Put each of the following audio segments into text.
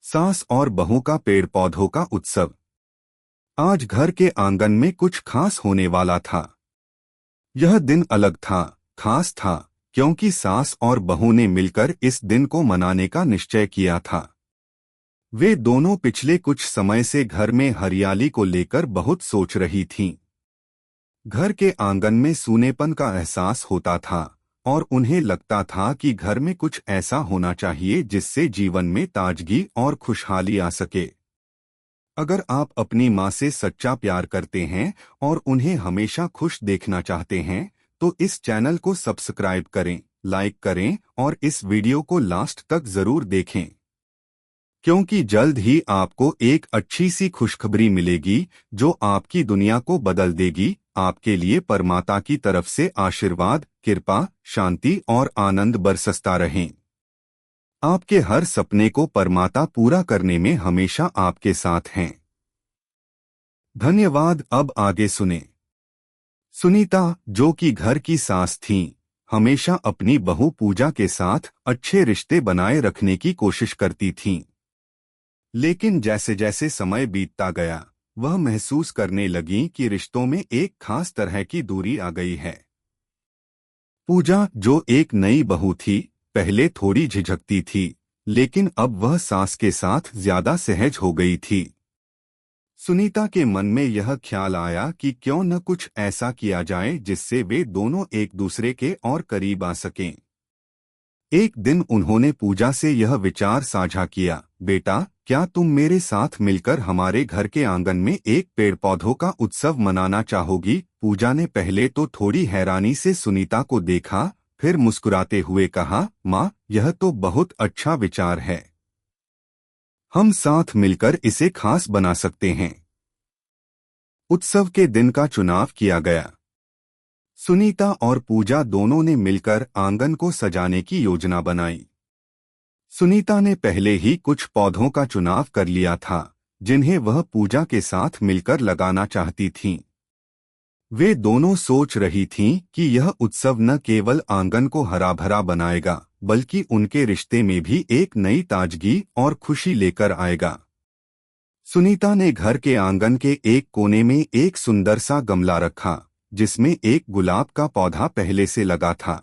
सास और बहू का पेड़ पौधों का उत्सव। आज घर के आंगन में कुछ खास होने वाला था। यह दिन अलग था, खास था, क्योंकि सास और बहू ने मिलकर इस दिन को मनाने का निश्चय किया था। वे दोनों पिछले कुछ समय से घर में हरियाली को लेकर बहुत सोच रही थीं। घर के आंगन में सूनेपन का एहसास होता था और उन्हें लगता था कि घर में कुछ ऐसा होना चाहिए जिससे जीवन में ताजगी और खुशहाली आ सके। अगर आप अपनी माँ से सच्चा प्यार करते हैं और उन्हें हमेशा खुश देखना चाहते हैं, तो इस चैनल को सब्सक्राइब करें, लाइक करें और इस वीडियो को लास्ट तक जरूर देखें, क्योंकि जल्द ही आपको एक अच्छी सी खुशखबरी मिलेगी जो आपकी दुनिया को बदल देगी। आपके लिए परमात्मा की तरफ से आशीर्वाद, कृपा, शांति और आनंद बरसता रहें। आपके हर सपने को परमात्मा पूरा करने में हमेशा आपके साथ हैं। धन्यवाद। अब आगे सुने। सुनीता, जो कि घर की सास थीं, हमेशा अपनी बहू पूजा के साथ अच्छे रिश्ते बनाए रखने की कोशिश करती थीं। लेकिन जैसे जैसे समय बीतता गया, वह महसूस करने लगीं कि रिश्तों में एक खास तरह की दूरी आ गई है। पूजा, जो एक नई बहू थी, पहले थोड़ी झिझकती थी, लेकिन अब वह सास के साथ ज्यादा सहज हो गई थी। सुनीता के मन में यह ख्याल आया कि क्यों न कुछ ऐसा किया जाए जिससे वे दोनों एक दूसरे के और करीब आ सकें। एक दिन उन्होंने पूजा से यह विचार साझा किया, बेटा, क्या तुम मेरे साथ मिलकर हमारे घर के आंगन में एक पेड़ पौधों का उत्सव मनाना चाहोगी? पूजा ने पहले तो थोड़ी हैरानी से सुनीता को देखा, फिर मुस्कुराते हुए कहा, माँ, यह तो बहुत अच्छा विचार है। हम साथ मिलकर इसे खास बना सकते हैं। उत्सव के दिन का चुनाव किया गया। सुनीता और पूजा दोनों ने मिलकर आंगन को सजाने की योजना बनाई। सुनीता ने पहले ही कुछ पौधों का चुनाव कर लिया था, जिन्हें वह पूजा के साथ मिलकर लगाना चाहती थीं। वे दोनों सोच रही थीं कि यह उत्सव न केवल आंगन को हरा भरा बनाएगा, बल्कि उनके रिश्ते में भी एक नई ताजगी और खुशी लेकर आएगा। सुनीता ने घर के आंगन के एक कोने में एक सुंदर सा गमला रखा, जिसमें एक गुलाब का पौधा पहले से लगा था।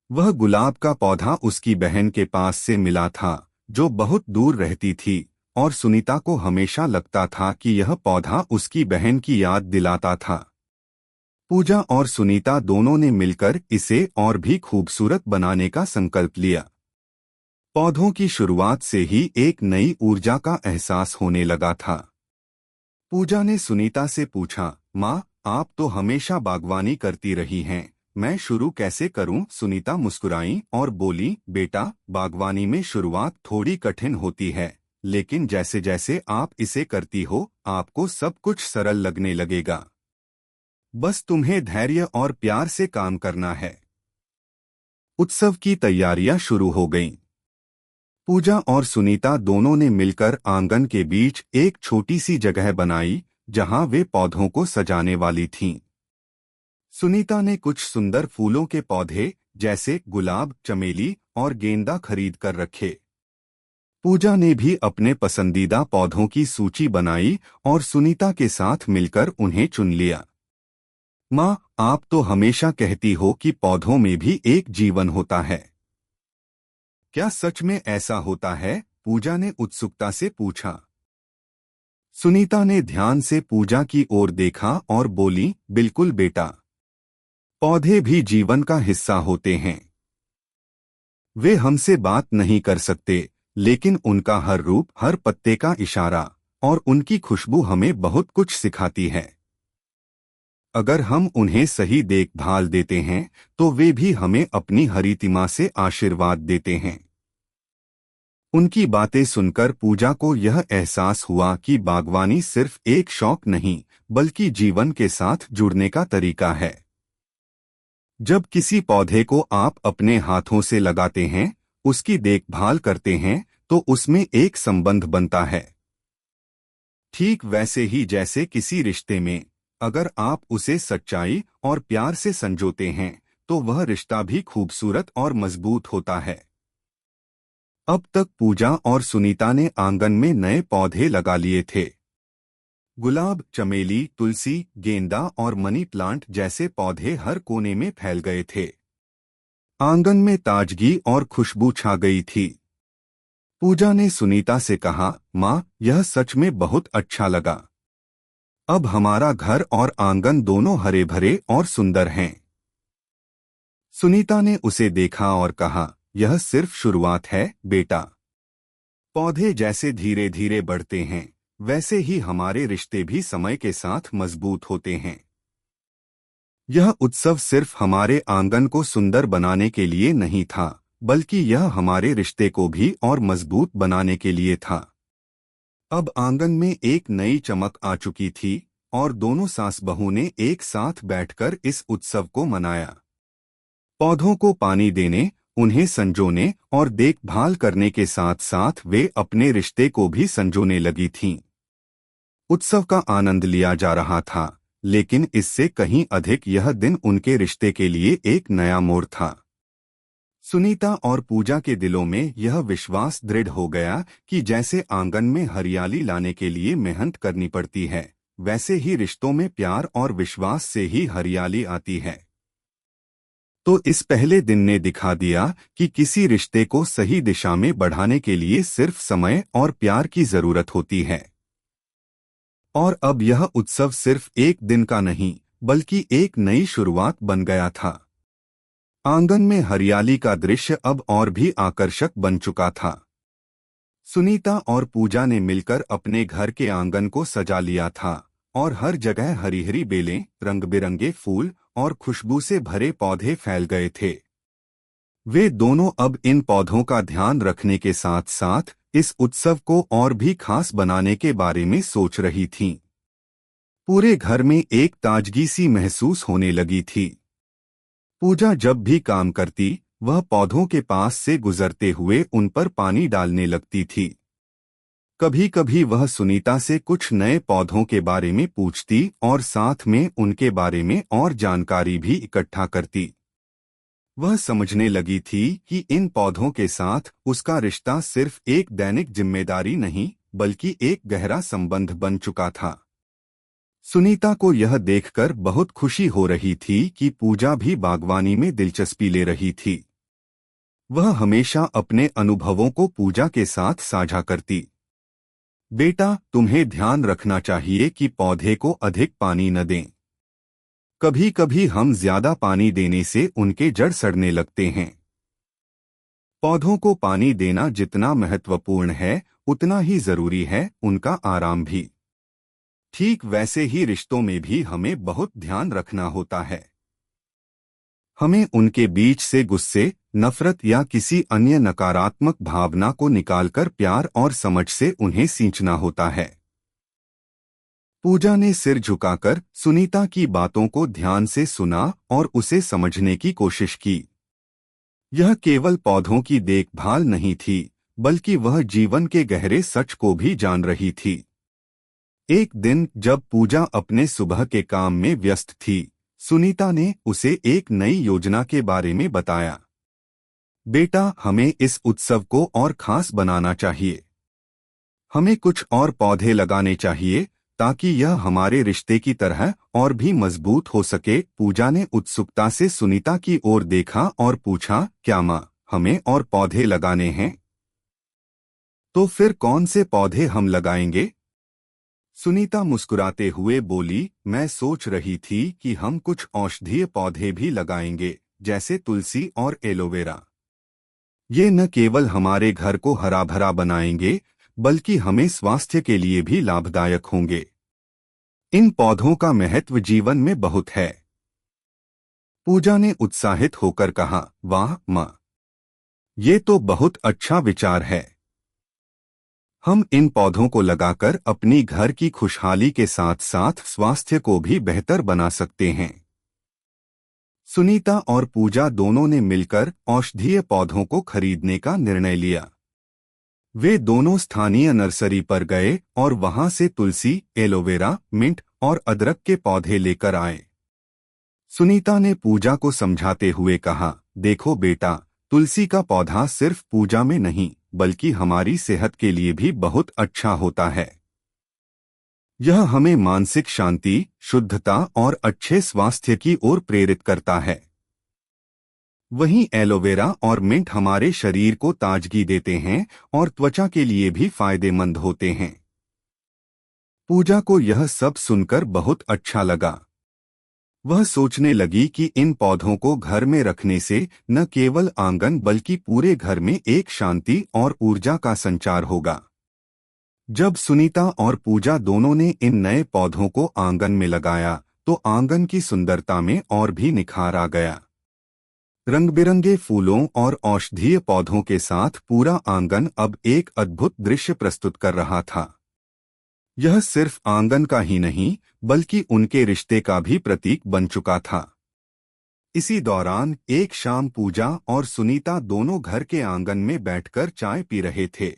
वह गुलाब का पौधा उसकी बहन के पास से मिला था, जो बहुत दूर रहती थी, और सुनीता को हमेशा लगता था कि यह पौधा उसकी बहन की याद दिलाता था। पूजा और सुनीता दोनों ने मिलकर इसे और भी खूबसूरत बनाने का संकल्प लिया। पौधों की शुरुआत से ही एक नई ऊर्जा का एहसास होने लगा था। पूजा ने सुनीता से पूछा, माँ, आप तो हमेशा बागवानी करती रही हैं, मैं शुरू कैसे करूं? सुनीता मुस्कुराई और बोली, बेटा, बागवानी में शुरुआत थोड़ी कठिन होती है, लेकिन जैसे जैसे आप इसे करती हो, आपको सब कुछ सरल लगने लगेगा। बस तुम्हें धैर्य और प्यार से काम करना है। उत्सव की तैयारियां शुरू हो गईं। पूजा और सुनीता दोनों ने मिलकर आंगन के बीच एक छोटी सी जगह बनाई, जहां वे पौधों को सजाने वाली थीं। सुनीता ने कुछ सुंदर फूलों के पौधे जैसे गुलाब, चमेली और गेंदा खरीद कर रखे। पूजा ने भी अपने पसंदीदा पौधों की सूची बनाई और सुनीता के साथ मिलकर उन्हें चुन लिया। माँ, आप तो हमेशा कहती हो कि पौधों में भी एक जीवन होता है। क्या सच में ऐसा होता है? पूजा ने उत्सुकता से पूछा। सुनीता ने ध्यान से पूजा की ओर देखा और बोली, बिल्कुल बेटा, पौधे भी जीवन का हिस्सा होते हैं। वे हमसे बात नहीं कर सकते, लेकिन उनका हर रूप, हर पत्ते का इशारा और उनकी खुशबू हमें बहुत कुछ सिखाती है। अगर हम उन्हें सही देखभाल देते हैं, तो वे भी हमें अपनी हरितिमा से आशीर्वाद देते हैं। उनकी बातें सुनकर पूजा को यह एहसास हुआ कि बागवानी सिर्फ एक शौक नहीं, बल्कि जीवन के साथ जुड़ने का तरीका है। जब किसी पौधे को आप अपने हाथों से लगाते हैं, उसकी देखभाल करते हैं, तो उसमें एक संबंध बनता है। ठीक वैसे ही जैसे किसी रिश्ते में, अगर आप उसे सच्चाई और प्यार से संजोते हैं, तो वह रिश्ता भी खूबसूरत और मजबूत होता है। अब तक पूजा और सुनीता ने आंगन में नए पौधे लगा लिए थे। गुलाब, चमेली, तुलसी, गेंदा और मनी प्लांट जैसे पौधे हर कोने में फैल गए थे। आंगन में ताजगी और खुशबू छा गई थी। पूजा ने सुनीता से कहा, माँ, यह सच में बहुत अच्छा लगा। अब हमारा घर और आंगन दोनों हरे भरे और सुंदर हैं। सुनीता ने उसे देखा और कहा, यह सिर्फ शुरुआत है बेटा। पौधे जैसे धीरे धीरे बढ़ते हैं, वैसे ही हमारे रिश्ते भी समय के साथ मजबूत होते हैं। यह उत्सव सिर्फ हमारे आंगन को सुंदर बनाने के लिए नहीं था, बल्कि यह हमारे रिश्ते को भी और मजबूत बनाने के लिए था। अब आंगन में एक नई चमक आ चुकी थी और दोनों सास बहू ने एक साथ बैठकर इस उत्सव को मनाया। पौधों को पानी देने, उन्हें संजोने और देखभाल करने के साथ साथ वे अपने रिश्ते को भी संजोने लगी थीं। उत्सव का आनंद लिया जा रहा था, लेकिन इससे कहीं अधिक यह दिन उनके रिश्ते के लिए एक नया मोड़ था। सुनीता और पूजा के दिलों में यह विश्वास दृढ़ हो गया कि जैसे आंगन में हरियाली लाने के लिए मेहनत करनी पड़ती है, वैसे ही रिश्तों में प्यार और विश्वास से ही हरियाली आती है। तो इस पहले दिन ने दिखा दिया कि किसी रिश्ते को सही दिशा में बढ़ाने के लिए सिर्फ समय और प्यार की जरूरत होती है। और अब यह उत्सव सिर्फ एक दिन का नहीं, बल्कि एक नई शुरुआत बन गया था। आंगन में हरियाली का दृश्य अब और भी आकर्षक बन चुका था। सुनीता और पूजा ने मिलकर अपने घर के आंगन को सजा लिया था और हर जगह हरी हरी बेलें, रंग बिरंगे फूल और खुशबू से भरे पौधे फैल गए थे। वे दोनों अब इन पौधों का ध्यान रखने के साथ साथ इस उत्सव को और भी खास बनाने के बारे में सोच रही थीं। पूरे घर में एक ताजगी सी महसूस होने लगी थी। पूजा जब भी काम करती, वह पौधों के पास से गुजरते हुए उन पर पानी डालने लगती थी। कभी कभी वह सुनीता से कुछ नए पौधों के बारे में पूछती और साथ में उनके बारे में और जानकारी भी इकट्ठा करती। वह समझने लगी थी कि इन पौधों के साथ उसका रिश्ता सिर्फ एक दैनिक जिम्मेदारी नहीं, बल्कि एक गहरा संबंध बन चुका था। सुनीता को यह देखकर बहुत खुशी हो रही थी कि पूजा भी बागवानी में दिलचस्पी ले रही थी। वह हमेशा अपने अनुभवों को पूजा के साथ साझा करती। बेटा, तुम्हें ध्यान रखना चाहिए कि पौधे को अधिक पानी न दें। कभी कभी हम ज्यादा पानी देने से उनके जड़ सड़ने लगते हैं। पौधों को पानी देना जितना महत्वपूर्ण है, उतना ही जरूरी है उनका आराम भी। ठीक वैसे ही रिश्तों में भी हमें बहुत ध्यान रखना होता है। हमें उनके बीच से गुस्से, नफरत या किसी अन्य नकारात्मक भावना को निकालकर प्यार और समझ से उन्हें सींचना होता है। पूजा ने सिर झुकाकर सुनीता की बातों को ध्यान से सुना और उसे समझने की कोशिश की। यह केवल पौधों की देखभाल नहीं थी, बल्कि वह जीवन के गहरे सच को भी जान रही थी। एक दिन जब पूजा अपने सुबह के काम में व्यस्त थी, सुनीता ने उसे एक नई योजना के बारे में बताया। बेटा, हमें इस उत्सव को और खास बनाना चाहिए। हमें कुछ और पौधे लगाने चाहिए ताकि यह हमारे रिश्ते की तरह और भी मजबूत हो सके। पूजा ने उत्सुकता से सुनीता की ओर देखा और पूछा, क्या माँ, हमें और पौधे लगाने हैं? तो फिर कौन से पौधे हम लगाएंगे? सुनीता मुस्कुराते हुए बोली, मैं सोच रही थी कि हम कुछ औषधीय पौधे भी लगाएंगे, जैसे तुलसी और एलोवेरा। ये न केवल हमारे घर को हरा भरा बनाएंगे, बल्कि हमें स्वास्थ्य के लिए भी लाभदायक होंगे। इन पौधों का महत्व जीवन में बहुत है। पूजा ने उत्साहित होकर कहा, वाह माँ, ये तो बहुत अच्छा विचार है। हम इन पौधों को लगाकर अपनी घर की खुशहाली के साथ साथ स्वास्थ्य को भी बेहतर बना सकते हैं। सुनीता और पूजा दोनों ने मिलकर औषधीय पौधों को खरीदने का निर्णय लिया। वे दोनों स्थानीय नर्सरी पर गए और वहां से तुलसी, एलोवेरा, मिंट और अदरक के पौधे लेकर आए। सुनीता ने पूजा को समझाते हुए कहा, देखो बेटा, तुलसी का पौधा सिर्फ पूजा में नहीं, बल्कि हमारी सेहत के लिए भी बहुत अच्छा होता है। यह हमें मानसिक शांति, शुद्धता और अच्छे स्वास्थ्य की ओर प्रेरित करता है। वहीं एलोवेरा और मिंट हमारे शरीर को ताजगी देते हैं और त्वचा के लिए भी फायदेमंद होते हैं। पूजा को यह सब सुनकर बहुत अच्छा लगा। वह सोचने लगी कि इन पौधों को घर में रखने से न केवल आंगन बल्कि पूरे घर में एक शांति और ऊर्जा का संचार होगा। जब सुनीता और पूजा दोनों ने इन नए पौधों को आंगन में लगाया तो आंगन की सुंदरता में और भी निखार आ गया। रंग बिरंगे फूलों और औषधीय पौधों के साथ पूरा आंगन अब एक अद्भुत दृश्य प्रस्तुत कर रहा था। यह सिर्फ आंगन का ही नहीं बल्कि उनके रिश्ते का भी प्रतीक बन चुका था। इसी दौरान एक शाम पूजा और सुनीता दोनों घर के आंगन में बैठकर चाय पी रहे थे।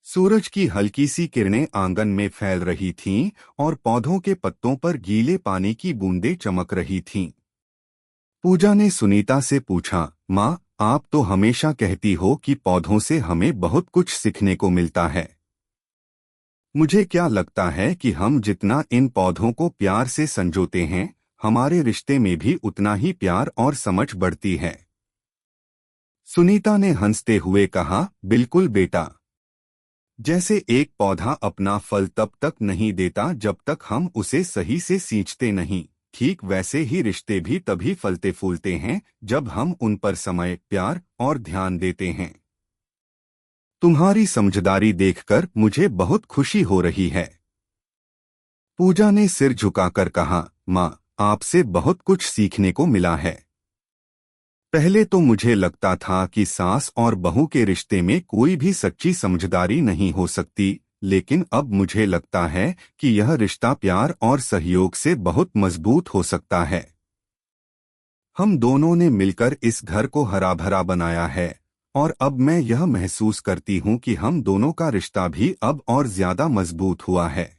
सूरज की हल्की सी किरणें आंगन में फैल रही थीं और पौधों के पत्तों पर गीले पानी की बूंदें चमक रही थीं। पूजा ने सुनीता से पूछा, माँ, आप तो हमेशा कहती हो कि पौधों से हमें बहुत कुछ सीखने को मिलता है। मुझे क्या लगता है कि हम जितना इन पौधों को प्यार से संजोते हैं, हमारे रिश्ते में भी उतना ही प्यार और समझ बढ़ती है। सुनीता ने हंसते हुए कहा, बिल्कुल बेटा। जैसे एक पौधा अपना फल तब तक नहीं देता जब तक हम उसे सही से सींचते नहीं, ठीक वैसे ही रिश्ते भी तभी फलते फूलते हैं जब हम उन पर समय, प्यार और ध्यान देते हैं। तुम्हारी समझदारी देखकर मुझे बहुत खुशी हो रही है। पूजा ने सिर झुकाकर कहा, माँ, आपसे बहुत कुछ सीखने को मिला है। पहले तो मुझे लगता था कि सास और बहू के रिश्ते में कोई भी सच्ची समझदारी नहीं हो सकती, लेकिन अब मुझे लगता है कि यह रिश्ता प्यार और सहयोग से बहुत मजबूत हो सकता है। हम दोनों ने मिलकर इस घर को हरा भरा बनाया है और अब मैं यह महसूस करती हूँ कि हम दोनों का रिश्ता भी अब और ज्यादा मजबूत हुआ है।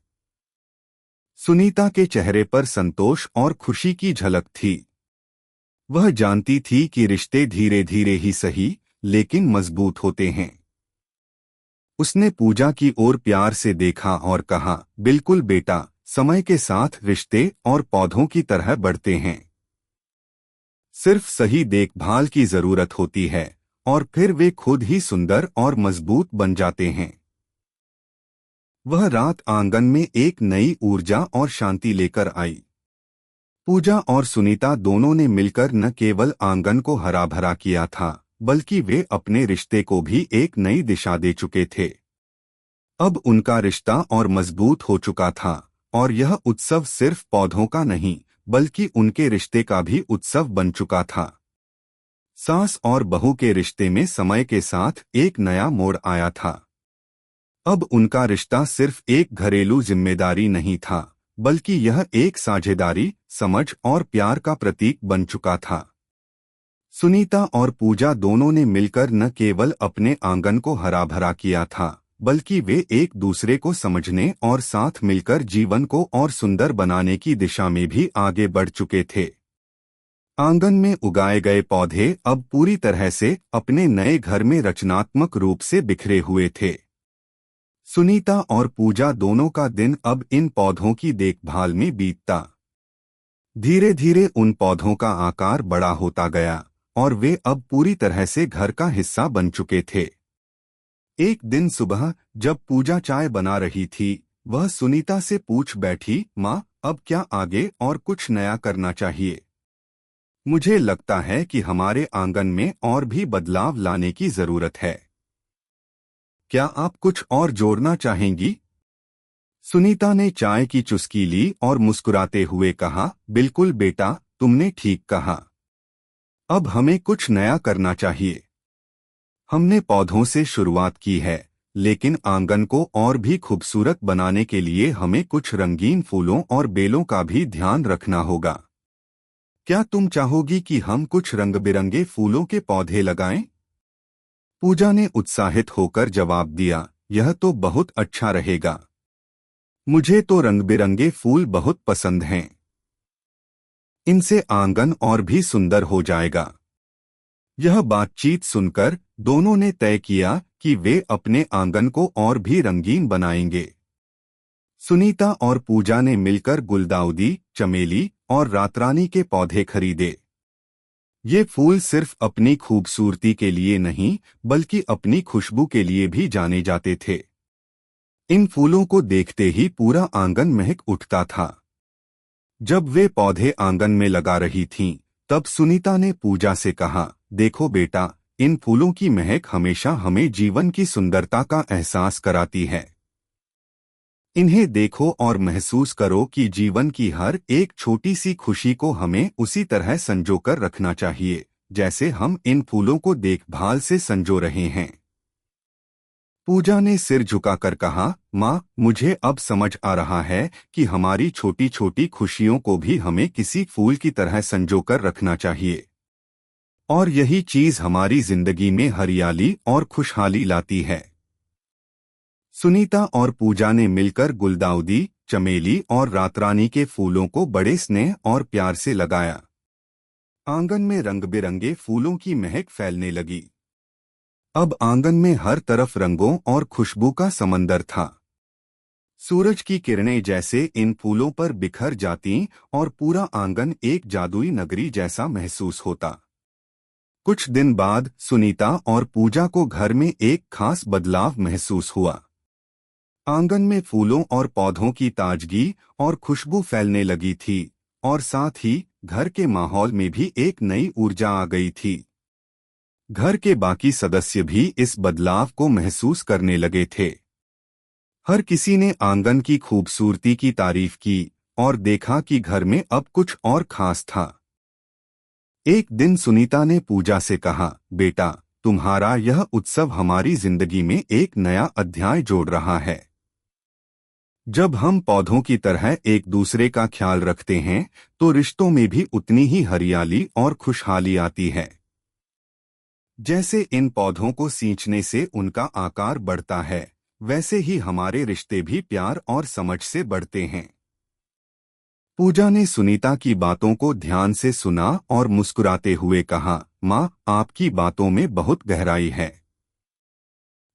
सुनीता के चेहरे पर संतोष और खुशी की झलक थी। वह जानती थी कि रिश्ते धीरे धीरे ही सही लेकिन मजबूत होते हैं। उसने पूजा की ओर प्यार से देखा और कहा, बिल्कुल बेटा, समय के साथ रिश्ते और पौधों की तरह बढ़ते हैं। सिर्फ सही देखभाल की जरूरत होती है और फिर वे खुद ही सुंदर और मजबूत बन जाते हैं। वह रात आंगन में एक नई ऊर्जा और शांति लेकर आई। पूजा और सुनीता दोनों ने मिलकर न केवल आंगन को हरा भरा किया था बल्कि वे अपने रिश्ते को भी एक नई दिशा दे चुके थे। अब उनका रिश्ता और मजबूत हो चुका था और यह उत्सव सिर्फ पौधों का नहीं बल्कि उनके रिश्ते का भी उत्सव बन चुका था। सास और बहू के रिश्ते में समय के साथ एक नया मोड़ आया था। अब उनका रिश्ता सिर्फ एक घरेलू जिम्मेदारी नहीं था बल्कि यह एक साझेदारी, समझ और प्यार का प्रतीक बन चुका था। सुनीता और पूजा दोनों ने मिलकर न केवल अपने आंगन को हरा भरा किया था बल्कि वे एक दूसरे को समझने और साथ मिलकर जीवन को और सुंदर बनाने की दिशा में भी आगे बढ़ चुके थे। आंगन में उगाए गए पौधे अब पूरी तरह से अपने नए घर में रचनात्मक रूप से बिखरे हुए थे। सुनीता और पूजा दोनों का दिन अब इन पौधों की देखभाल में बीतता। धीरे धीरे उन पौधों का आकार बड़ा होता गया और वे अब पूरी तरह से घर का हिस्सा बन चुके थे। एक दिन सुबह जब पूजा चाय बना रही थी, वह सुनीता से पूछ बैठी, माँ, अब क्या आगे और कुछ नया करना चाहिए? मुझे लगता है कि हमारे आंगन में और भी बदलाव लाने की जरूरत है। क्या आप कुछ और जोड़ना चाहेंगी? सुनीता ने चाय की चुस्की ली और मुस्कुराते हुए कहा, बिल्कुल बेटा, तुमने ठीक कहा। अब हमें कुछ नया करना चाहिए। हमने पौधों से शुरुआत की है, लेकिन आंगन को और भी खूबसूरत बनाने के लिए हमें कुछ रंगीन फूलों और बेलों का भी ध्यान रखना होगा। क्या तुम चाहोगी कि हम कुछ रंग बिरंगे फूलों के पौधे लगाएं? पूजा ने उत्साहित होकर जवाब दिया, यह तो बहुत अच्छा रहेगा। मुझे तो रंग बिरंगे फूल बहुत पसंद हैं। इनसे आंगन और भी सुंदर हो जाएगा। यह बातचीत सुनकर दोनों ने तय किया कि वे अपने आंगन को और भी रंगीन बनाएंगे। सुनीता और पूजा ने मिलकर गुलदाउदी, चमेली और रातरानी के पौधे खरीदे। ये फूल सिर्फ अपनी खूबसूरती के लिए नहीं, बल्कि अपनी खुशबू के लिए भी जाने जाते थे। इन फूलों को देखते ही पूरा आंगन महक उठता था। जब वे पौधे आंगन में लगा रही थीं, तब सुनीता ने पूजा से कहा, देखो बेटा, इन फूलों की महक हमेशा हमें जीवन की सुंदरता का एहसास कराती है। इन्हें देखो और महसूस करो कि जीवन की हर एक छोटी सी खुशी को हमें उसी तरह संजोकर रखना चाहिए, जैसे हम इन फूलों को देखभाल से संजो रहे हैं। पूजा ने सिर झुकाकर कहा, माँ, मुझे अब समझ आ रहा है कि हमारी छोटी छोटी खुशियों को भी हमें किसी फूल की तरह संजोकर रखना चाहिए। और यही चीज हमारी जिंदगी में हरियाली और खुशहाली लाती है। सुनीता और पूजा ने मिलकर गुलदाउदी, चमेली और रातरानी के फूलों को बड़े स्नेह और प्यार से लगाया। आंगन में रंग बिरंगे फूलों की महक फैलने लगी। अब आंगन में हर तरफ रंगों और खुशबू का समंदर था। सूरज की किरणें जैसे इन फूलों पर बिखर जातीं और पूरा आंगन एक जादुई नगरी जैसा महसूस होता। कुछ दिन बाद सुनीता और पूजा को घर में एक खास बदलाव महसूस हुआ। आंगन में फूलों और पौधों की ताजगी और खुशबू फैलने लगी थी, और साथ ही घर के माहौल में भी एक नई ऊर्जा आ गई थी। घर के बाकी सदस्य भी इस बदलाव को महसूस करने लगे थे। हर किसी ने आंगन की खूबसूरती की तारीफ की और देखा कि घर में अब कुछ और खास था। एक दिन सुनीता ने पूजा से कहा, बेटा, तुम्हारा यह उत्सव हमारी जिंदगी में एक नया अध्याय जोड़ रहा है। जब हम पौधों की तरह एक दूसरे का ख्याल रखते हैं, तो रिश्तों में भी उतनी ही हरियाली और खुशहाली आती है। जैसे इन पौधों को सींचने से उनका आकार बढ़ता है, वैसे ही हमारे रिश्ते भी प्यार और समझ से बढ़ते हैं। पूजा ने सुनीता की बातों को ध्यान से सुना और मुस्कुराते हुए कहा, माँ, आपकी बातों में बहुत गहराई है।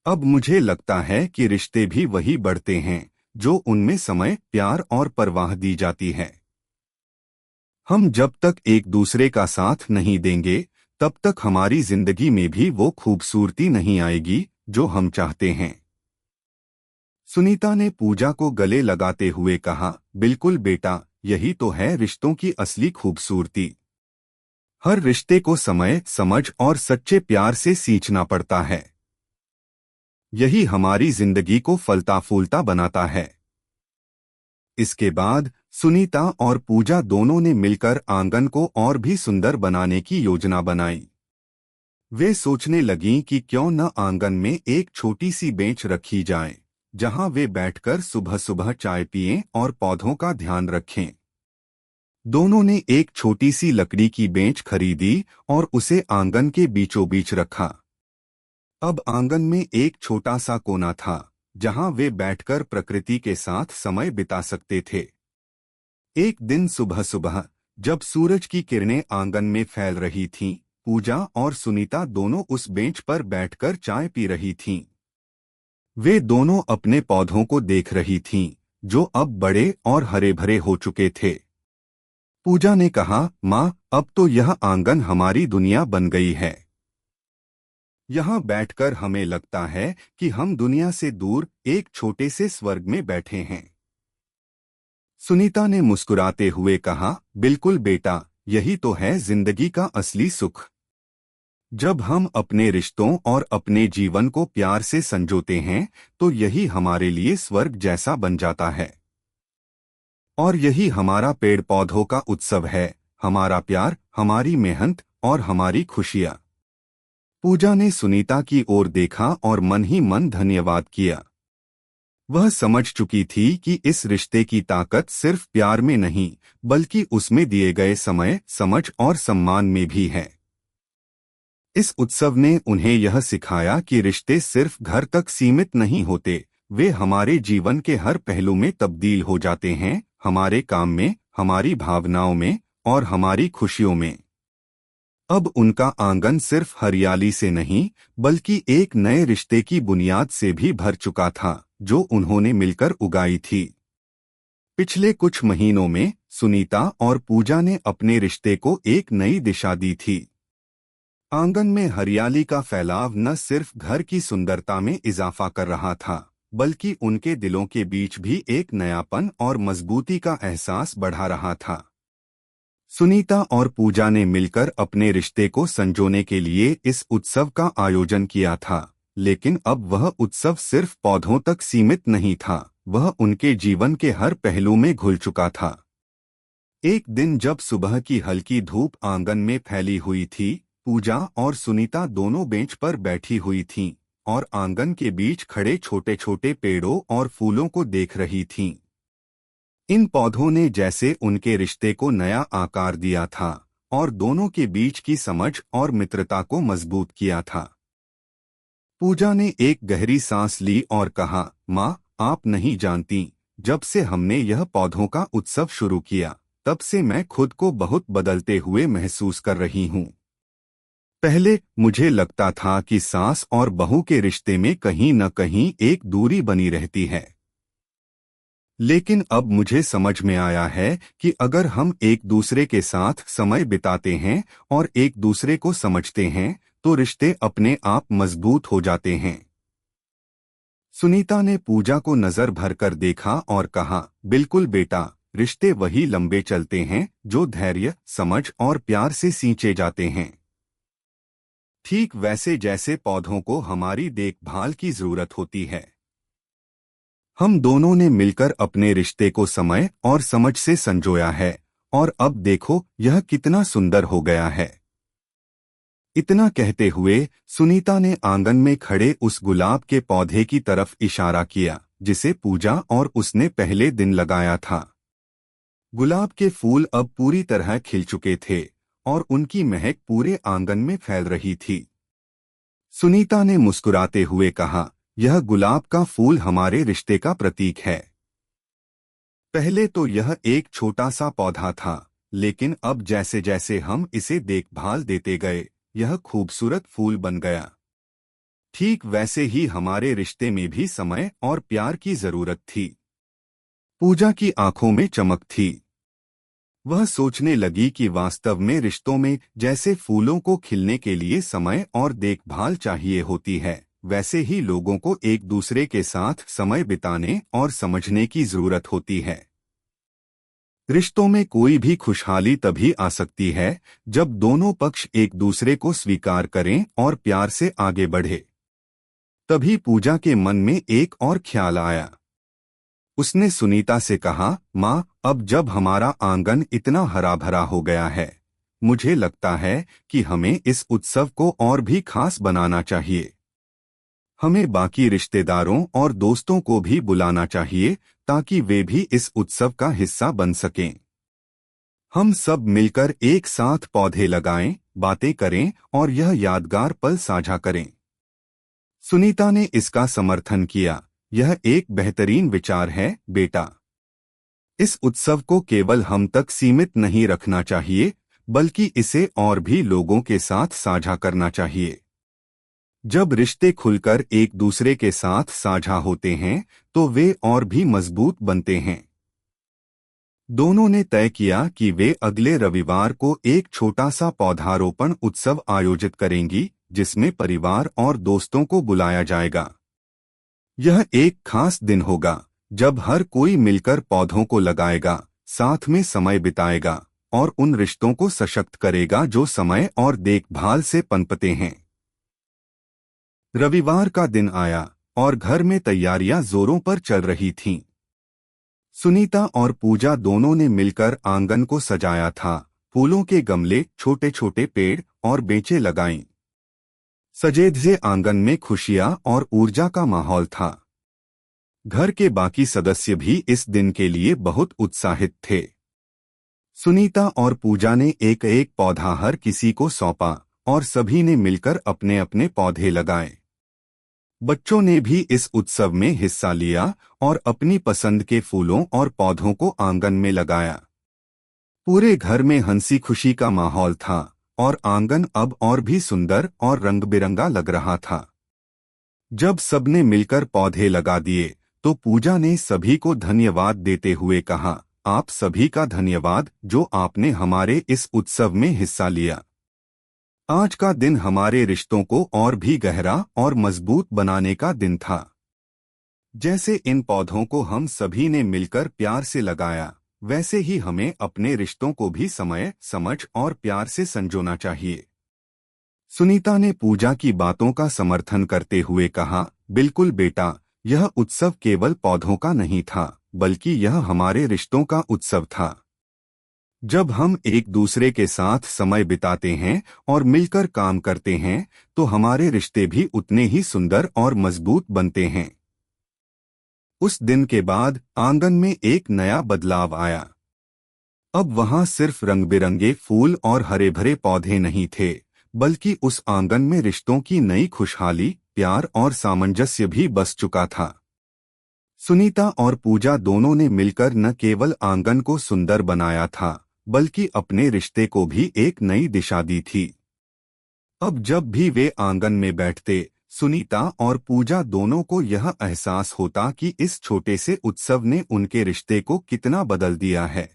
अब मुझे लगता है कि रिश्ते भी वही बढ़ते हैं जो उनमें समय, प्यार और परवाह दी जाती है। हम जब तक एक दूसरे का साथ नहीं देंगे, तब तक हमारी जिंदगी में भी वो खूबसूरती नहीं आएगी जो हम चाहते हैं। सुनीता ने पूजा को गले लगाते हुए कहा, बिल्कुल बेटा, यही तो है रिश्तों की असली खूबसूरती। हर रिश्ते को समय, समझ और सच्चे प्यार से सींचना पड़ता है। यही हमारी जिंदगी को फलता फूलता बनाता है। इसके बाद सुनीता और पूजा दोनों ने मिलकर आंगन को और भी सुंदर बनाने की योजना बनाई। वे सोचने लगीं कि क्यों न आंगन में एक छोटी सी बेंच रखी जाए, जहां वे बैठकर सुबह सुबह चाय पिएं और पौधों का ध्यान रखें। दोनों ने एक छोटी सी लकड़ी की बेंच खरीदी और उसे आंगन के बीचों बीच रखा। अब आंगन में एक छोटा सा कोना था, जहां वे बैठकर प्रकृति के साथ समय बिता सकते थे। एक दिन सुबह सुबह, जब सूरज की किरणें आंगन में फैल रही थीं, पूजा और सुनीता दोनों उस बेंच पर बैठकर चाय पी रही थीं। वे दोनों अपने पौधों को देख रही थीं, जो अब बड़े और हरे भरे हो चुके थे। पूजा ने कहा, माँ, अब तो यह आंगन हमारी दुनिया बन गई है। यहाँ बैठकर हमें लगता है कि हम दुनिया से दूर एक छोटे से स्वर्ग में बैठे हैं। सुनीता ने मुस्कुराते हुए कहा, बिल्कुल बेटा, यही तो है जिंदगी का असली सुख। जब हम अपने रिश्तों और अपने जीवन को प्यार से संजोते हैं, तो यही हमारे लिए स्वर्ग जैसा बन जाता है। और यही हमारा पेड़ पौधों का उत्सव है, हमारा प्यार, हमारी मेहनत और हमारी खुशियाँ। पूजा ने सुनीता की ओर देखा और मन ही मन धन्यवाद किया। वह समझ चुकी थी कि इस रिश्ते की ताकत सिर्फ प्यार में नहीं, बल्कि उसमें दिए गए समय, समझ और सम्मान में भी है। इस उत्सव ने उन्हें यह सिखाया कि रिश्ते सिर्फ घर तक सीमित नहीं होते, वे हमारे जीवन के हर पहलू में तब्दील हो जाते हैं, हमारे काम में, हमारी भावनाओं में और हमारी खुशियों में। अब उनका आंगन सिर्फ हरियाली से नहीं बल्कि एक नए रिश्ते की बुनियाद से भी भर चुका था, जो उन्होंने मिलकर उगाई थी। पिछले कुछ महीनों में सुनीता और पूजा ने अपने रिश्ते को एक नई दिशा दी थी। आंगन में हरियाली का फैलाव न सिर्फ घर की सुंदरता में इजाफा कर रहा था, बल्कि उनके दिलों के बीच भी एक नयापन और मजबूती का एहसास बढ़ा रहा था। सुनीता और पूजा ने मिलकर अपने रिश्ते को संजोने के लिए इस उत्सव का आयोजन किया था, लेकिन अब वह उत्सव सिर्फ पौधों तक सीमित नहीं था, वह उनके जीवन के हर पहलू में घुल चुका था। एक दिन जब सुबह की हल्की धूप आंगन में फैली हुई थी, पूजा और सुनीता दोनों बेंच पर बैठी हुई थीं और आंगन के बीच खड़े छोटे छोटे पेड़ों और फूलों को देख रही थीं। इन पौधों ने जैसे उनके रिश्ते को नया आकार दिया था और दोनों के बीच की समझ और मित्रता को मजबूत किया था। पूजा ने एक गहरी सांस ली और कहा, माँ, आप नहीं जानती, जब से हमने यह पौधों का उत्सव शुरू किया, तब से मैं खुद को बहुत बदलते हुए महसूस कर रही हूँ। पहले मुझे लगता था कि सास और बहू के रिश्ते में कहीं न कहीं एक दूरी बनी रहती है, लेकिन अब मुझे समझ में आया है कि अगर हम एक दूसरे के साथ समय बिताते हैं और एक दूसरे को समझते हैं, तो रिश्ते अपने आप मजबूत हो जाते हैं। सुनीता ने पूजा को नजर भरकर देखा और कहा, बिल्कुल बेटा, रिश्ते वही लंबे चलते हैं जो धैर्य, समझ और प्यार से सींचे जाते हैं। ठीक वैसे जैसे पौधों को हमारी देखभाल की जरूरत होती है। हम दोनों ने मिलकर अपने रिश्ते को समय और समझ से संजोया है, और अब देखो यह कितना सुंदर हो गया है। इतना कहते हुए सुनीता ने आंगन में खड़े उस गुलाब के पौधे की तरफ इशारा किया, जिसे पूजा और उसने पहले दिन लगाया था। गुलाब के फूल अब पूरी तरह खिल चुके थे और उनकी महक पूरे आंगन में फैल रही थी। सुनीता ने मुस्कुराते हुए कहा, यह गुलाब का फूल हमारे रिश्ते का प्रतीक है। पहले तो यह एक छोटा सा पौधा था, लेकिन अब जैसे जैसे हम इसे देखभाल देते गए, यह खूबसूरत फूल बन गया। ठीक वैसे ही हमारे रिश्ते में भी समय और प्यार की जरूरत थी। पूजा की आंखों में चमक थी। वह सोचने लगी कि वास्तव में रिश्तों में जैसे फूलों को खिलने के लिए समय और देखभाल चाहिए होती है, वैसे ही लोगों को एक दूसरे के साथ समय बिताने और समझने की जरूरत होती है। रिश्तों में कोई भी खुशहाली तभी आ सकती है जब दोनों पक्ष एक दूसरे को स्वीकार करें और प्यार से आगे बढ़े। तभी पूजा के मन में एक और ख्याल आया। उसने सुनीता से कहा, माँ, अब जब हमारा आंगन इतना हरा भरा हो गया है, मुझे लगता है कि हमें इस उत्सव को और भी खास बनाना चाहिए। हमें बाकी रिश्तेदारों और दोस्तों को भी बुलाना चाहिए ताकि वे भी इस उत्सव का हिस्सा बन सकें। हम सब मिलकर एक साथ पौधे लगाएं, बातें करें और यह यादगार पल साझा करें। सुनीता ने इसका समर्थन किया, यह एक बेहतरीन विचार है बेटा। इस उत्सव को केवल हम तक सीमित नहीं रखना चाहिए, बल्कि इसे और भी लोगों के साथ साझा करना चाहिए। जब रिश्ते खुलकर एक दूसरे के साथ साझा होते हैं, तो वे और भी मजबूत बनते हैं। दोनों ने तय किया कि वे अगले रविवार को एक छोटा सा पौधारोपण उत्सव आयोजित करेंगी, जिसमें परिवार और दोस्तों को बुलाया जाएगा। यह एक खास दिन होगा जब हर कोई मिलकर पौधों को लगाएगा, साथ में समय बिताएगा और उन रिश्तों को सशक्त करेगा जो समय और देखभाल से पनपते हैं। रविवार का दिन आया और घर में तैयारियां जोरों पर चल रही थीं। सुनीता और पूजा दोनों ने मिलकर आंगन को सजाया था। फूलों के गमले, छोटे छोटे पेड़ और बेंचें लगाईं। सजे धजे आंगन में खुशियां और ऊर्जा का माहौल था। घर के बाकी सदस्य भी इस दिन के लिए बहुत उत्साहित थे। सुनीता और पूजा ने एक एक पौधा हर किसी को सौंपा और सभी ने मिलकर अपने अपने पौधे लगाए। बच्चों ने भी इस उत्सव में हिस्सा लिया और अपनी पसंद के फूलों और पौधों को आंगन में लगाया। पूरे घर में हंसी खुशी का माहौल था और आंगन अब और भी सुंदर और रंग बिरंगा लग रहा था। जब सबने मिलकर पौधे लगा दिए तो पूजा ने सभी को धन्यवाद देते हुए कहा, आप सभी का धन्यवाद जो आपने हमारे इस उत्सव में हिस्सा लिया। आज का दिन हमारे रिश्तों को और भी गहरा और मजबूत बनाने का दिन था। जैसे इन पौधों को हम सभी ने मिलकर प्यार से लगाया, वैसे ही हमें अपने रिश्तों को भी समय, समझ और प्यार से संजोना चाहिए। सुनीता ने पूजा की बातों का समर्थन करते हुए कहा, बिल्कुल बेटा, यह उत्सव केवल पौधों का नहीं था, बल्कि यह हमारे रिश्तों का उत्सव था। जब हम एक दूसरे के साथ समय बिताते हैं और मिलकर काम करते हैं, तो हमारे रिश्ते भी उतने ही सुंदर और मजबूत बनते हैं। उस दिन के बाद आंगन में एक नया बदलाव आया। अब वहां सिर्फ रंग बिरंगे फूल और हरे भरे पौधे नहीं थे, बल्कि उस आंगन में रिश्तों की नई खुशहाली, प्यार और सामंजस्य भी बस चुका था। सुनीता और पूजा दोनों ने मिलकर न केवल आंगन को सुंदर बनाया था, बल्कि अपने रिश्ते को भी एक नई दिशा दी थी। अब जब भी वे आंगन में बैठते, सुनीता और पूजा दोनों को यह एहसास होता कि इस छोटे से उत्सव ने उनके रिश्ते को कितना बदल दिया है।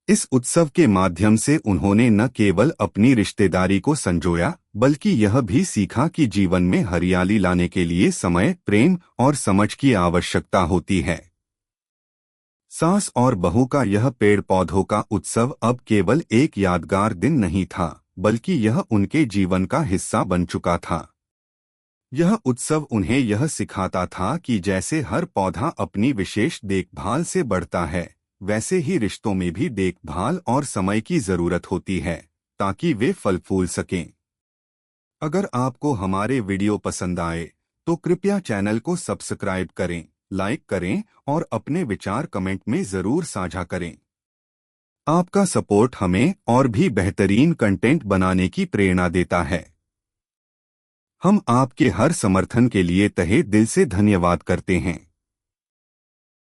इस उत्सव के माध्यम से उन्होंने न केवल अपनी रिश्तेदारी को संजोया, बल्कि यह भी सीखा कि जीवन में हरियाली लाने के लिए समय, प्रेम और समझ की आवश्यकता होती है। सास और बहू का यह पेड़ पौधों का उत्सव अब केवल एक यादगार दिन नहीं था, बल्कि यह उनके जीवन का हिस्सा बन चुका था। यह उत्सव उन्हें यह सिखाता था कि जैसे हर पौधा अपनी विशेष देखभाल से बढ़ता है, वैसे ही रिश्तों में भी देखभाल और समय की जरूरत होती है, ताकि वे फल फूल सकें। अगर आपको हमारे वीडियो पसंद आए तो कृपया चैनल को सब्सक्राइब करें, लाइक करें और अपने विचार कमेंट में जरूर साझा करें। आपका सपोर्ट हमें और भी बेहतरीन कंटेंट बनाने की प्रेरणा देता है। हम आपके हर समर्थन के लिए तहे दिल से धन्यवाद करते हैं।